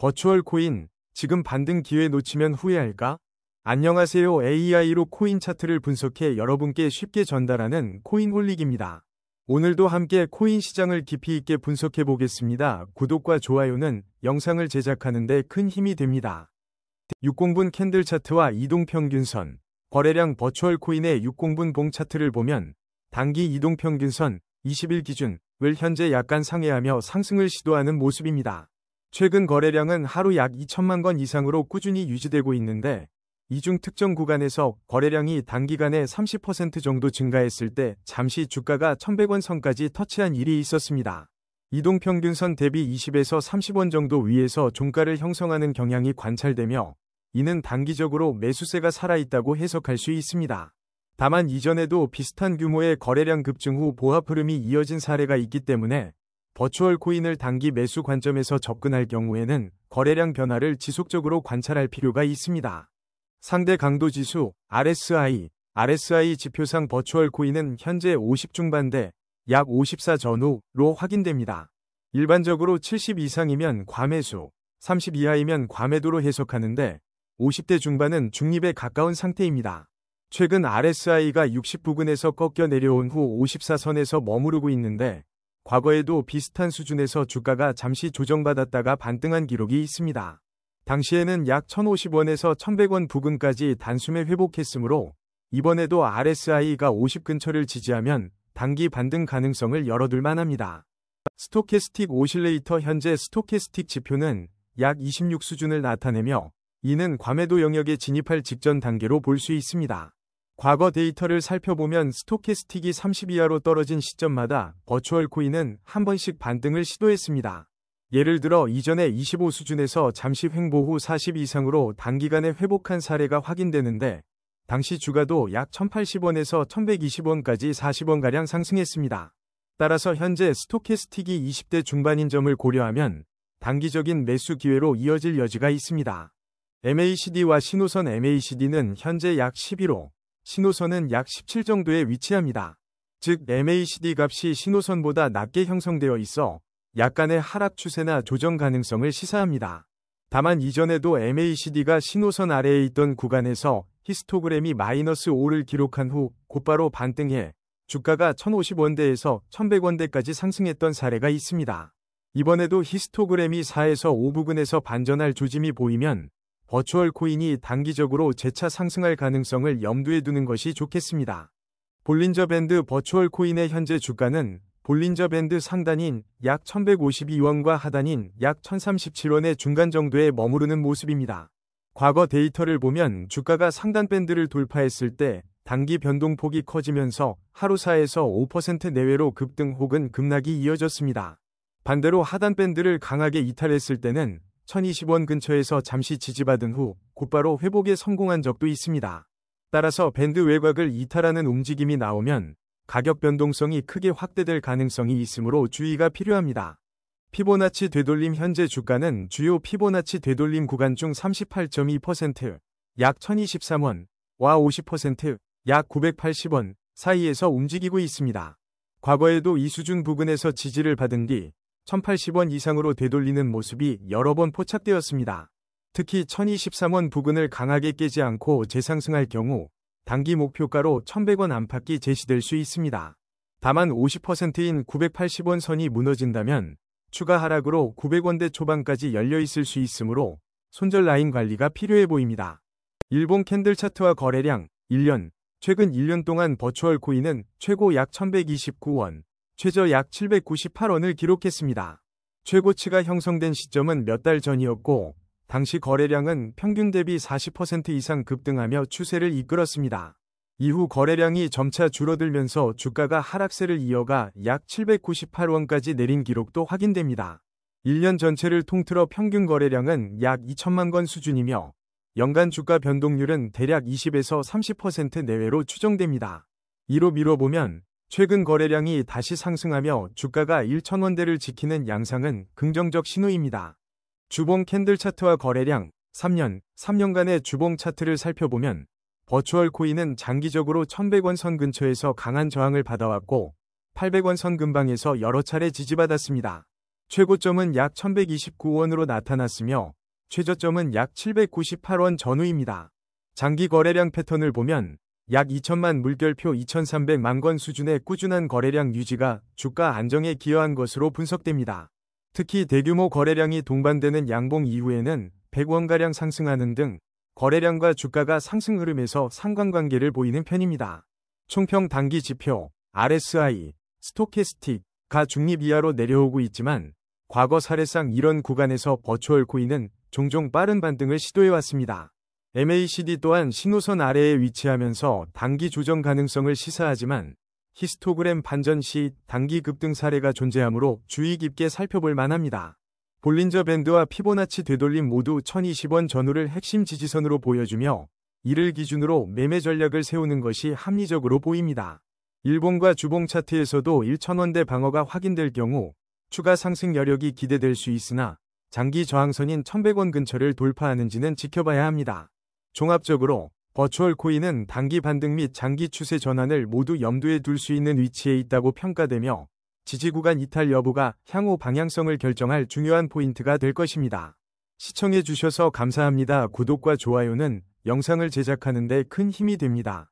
버추얼 코인, 지금 반등 기회 놓치면 후회할까? 안녕하세요. AI로 코인 차트를 분석해 여러분께 쉽게 전달하는 코인홀릭입니다. 오늘도 함께 코인 시장을 깊이 있게 분석해 보겠습니다. 구독과 좋아요는 영상을 제작하는 데 큰 힘이 됩니다. 60분 캔들 차트와 이동평균선, 거래량 버추얼 코인의 60분 봉 차트를 보면 단기 이동평균선 20일 기준을 현재 약간 상회하며 상승을 시도하는 모습입니다. 최근 거래량은 하루 약 2천만 건 이상으로 꾸준히 유지되고 있는데 이 중 특정 구간에서 거래량이 단기간에 30% 정도 증가했을 때 잠시 주가가 1100원 선까지 터치한 일이 있었습니다. 이동평균선 대비 20에서 30원 정도 위에서 종가를 형성하는 경향이 관찰되며 이는 단기적으로 매수세가 살아있다고 해석할 수 있습니다. 다만 이전에도 비슷한 규모의 거래량 급증 후 보합 흐름이 이어진 사례가 있기 때문에 버추얼 코인을 단기 매수 관점에서 접근할 경우에는 거래량 변화를 지속적으로 관찰할 필요가 있습니다. 상대 강도 지수 RSI 지표상 버추얼 코인은 현재 50 중반대 약 54 전후로 확인됩니다. 일반적으로 70 이상이면 과매수, 30 이하이면 과매도로 해석하는데 50대 중반은 중립에 가까운 상태입니다. 최근 RSI가 60 부근에서 꺾여 내려온 후 54선에서 머무르고 있는데 과거에도 비슷한 수준에서 주가가 잠시 조정받았다가 반등한 기록이 있습니다. 당시에는 약 1050원에서 1100원 부근까지 단숨에 회복했으므로 이번에도 RSI가 50 근처를 지지하면 단기 반등 가능성을 열어둘 만합니다. 스토캐스틱 오실레이터 현재 스토캐스틱 지표는 약 26 수준을 나타내며 이는 과매도 영역에 진입할 직전 단계로 볼 수 있습니다. 과거 데이터를 살펴보면 스토캐스틱이 30 이하로 떨어진 시점마다 버추얼 코인은 한 번씩 반등을 시도했습니다. 예를 들어 이전에 25 수준에서 잠시 횡보 후 40 이상으로 단기간에 회복한 사례가 확인되는데 당시 주가도 약 1080원에서 1120원까지 40원가량 상승했습니다. 따라서 현재 스토캐스틱이 20대 중반인 점을 고려하면 단기적인 매수 기회로 이어질 여지가 있습니다. MACD와 신호선 MACD는 현재 약 11호, 신호선은 약 17 정도에 위치합니다. 즉 MACD 값이 신호선보다 낮게 형성되어 있어 약간의 하락 추세나 조정 가능성을 시사합니다. 다만 이전에도 MACD가 신호선 아래에 있던 구간에서 히스토그램이 -5를 기록한 후 곧바로 반등해 주가가 1050원대에서 1100원대까지 상승했던 사례가 있습니다. 이번에도 히스토그램이 4에서 5 부근에서 반전할 조짐이 보이면 버추얼 코인이 단기적으로 재차 상승할 가능성을 염두에 두는 것이 좋겠습니다. 볼린저 밴드 버추얼 코인의 현재 주가는 볼린저 밴드 상단인 약 1152원과 하단인 약 1037원의 중간 정도에 머무르는 모습입니다. 과거 데이터를 보면 주가가 상단 밴드를 돌파했을 때 단기 변동폭이 커지면서 하루 4에서 5% 내외로 급등 혹은 급락이 이어졌습니다. 반대로 하단 밴드를 강하게 이탈했을 때는 1020원 근처에서 잠시 지지받은 후 곧바로 회복에 성공한 적도 있습니다. 따라서 밴드 외곽을 이탈하는 움직임이 나오면 가격 변동성이 크게 확대될 가능성이 있으므로 주의가 필요합니다. 피보나치 되돌림 현재 주가는 주요 피보나치 되돌림 구간 중 38.2%, 약 1023원과 50%, 약 980원 사이에서 움직이고 있습니다. 과거에도 이 수준 부근에서 지지를 받은 뒤 1080원 이상으로 되돌리는 모습이 여러 번 포착되었습니다. 특히 1023원 부근을 강하게 깨지 않고 재상승할 경우 단기 목표가로 1100원 안팎이 제시될 수 있습니다. 다만 50%인 980원 선이 무너진다면 추가 하락으로 900원대 초반까지 열려있을 수 있으므로 손절 라인 관리가 필요해 보입니다. 일본 캔들 차트와 거래량 1년, 최근 1년 동안 버추얼 코인은 최고 약 1129원, 최저 약 798원을 기록했습니다. 최고치가 형성된 시점은 몇 달 전이었고 당시 거래량은 평균 대비 40% 이상 급등하며 추세를 이끌었습니다. 이후 거래량이 점차 줄어들면서 주가가 하락세를 이어가 약 798원까지 내린 기록도 확인됩니다. 1년 전체를 통틀어 평균 거래량은 약 2천만 건 수준이며 연간 주가 변동률은 대략 20에서 30% 내외로 추정됩니다. 이로 미뤄보면 최근 거래량이 다시 상승하며 주가가 1,000원대를 지키는 양상은 긍정적 신호입니다. 주봉 캔들 차트와 거래량 3년간의 주봉 차트를 살펴보면 버추얼 코인은 장기적으로 1100원 선 근처에서 강한 저항을 받아왔고 800원 선 근방에서 여러 차례 지지받았습니다. 최고점은 약 1129원으로 나타났으며 최저점은 약 798원 전후입니다. 장기 거래량 패턴을 보면 약 2천만 물결표 2,300만 건 수준의 꾸준한 거래량 유지가 주가 안정에 기여한 것으로 분석됩니다. 특히 대규모 거래량이 동반되는 양봉 이후에는 100원가량 상승하는 등 거래량과 주가가 상승 흐름에서 상관관계를 보이는 편입니다. 총평 단기 지표, RSI, 스토캐스틱가 중립 이하로 내려오고 있지만 과거 사례상 이런 구간에서 버추얼 코인은 종종 빠른 반등을 시도해왔습니다. MACD 또한 신호선 아래에 위치하면서 단기 조정 가능성을 시사하지만 히스토그램 반전 시 단기 급등 사례가 존재하므로 주의 깊게 살펴볼 만합니다. 볼린저 밴드와 피보나치 되돌림 모두 1020원 전후를 핵심 지지선으로 보여주며 이를 기준으로 매매 전략을 세우는 것이 합리적으로 보입니다. 일봉과 주봉 차트에서도 1,000원대 방어가 확인될 경우 추가 상승 여력이 기대될 수 있으나 장기 저항선인 1,100원 근처를 돌파하는지는 지켜봐야 합니다. 종합적으로 버추얼 코인은 단기 반등 및 장기 추세 전환을 모두 염두에 둘 수 있는 위치에 있다고 평가되며 지지 구간 이탈 여부가 향후 방향성을 결정할 중요한 포인트가 될 것입니다. 시청해 주셔서 감사합니다. 구독과 좋아요는 영상을 제작하는 데 큰 힘이 됩니다.